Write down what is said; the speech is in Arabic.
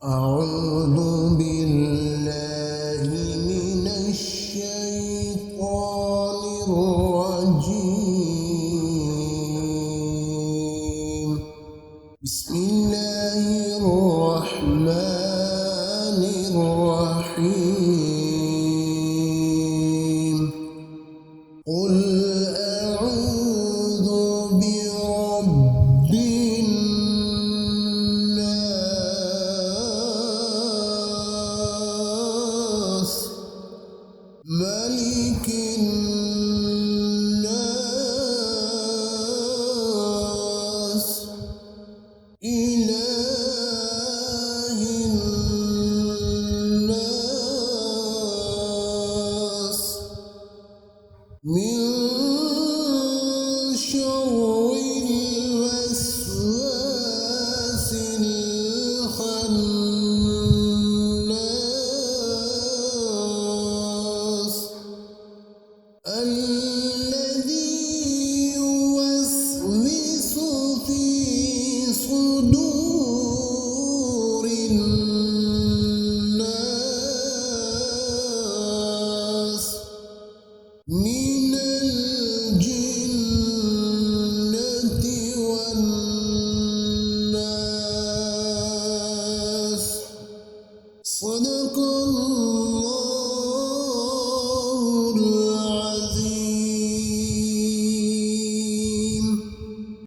أعوذ بالله من الشيطان الرجيم. بسم الله الرحمن الرحيم. قل أعوذ برب الناس ملك الناس إله الناس من شر الوسواس الخناس الذي يوسوس في صدور الناس من الجنة والناس. صدق الله.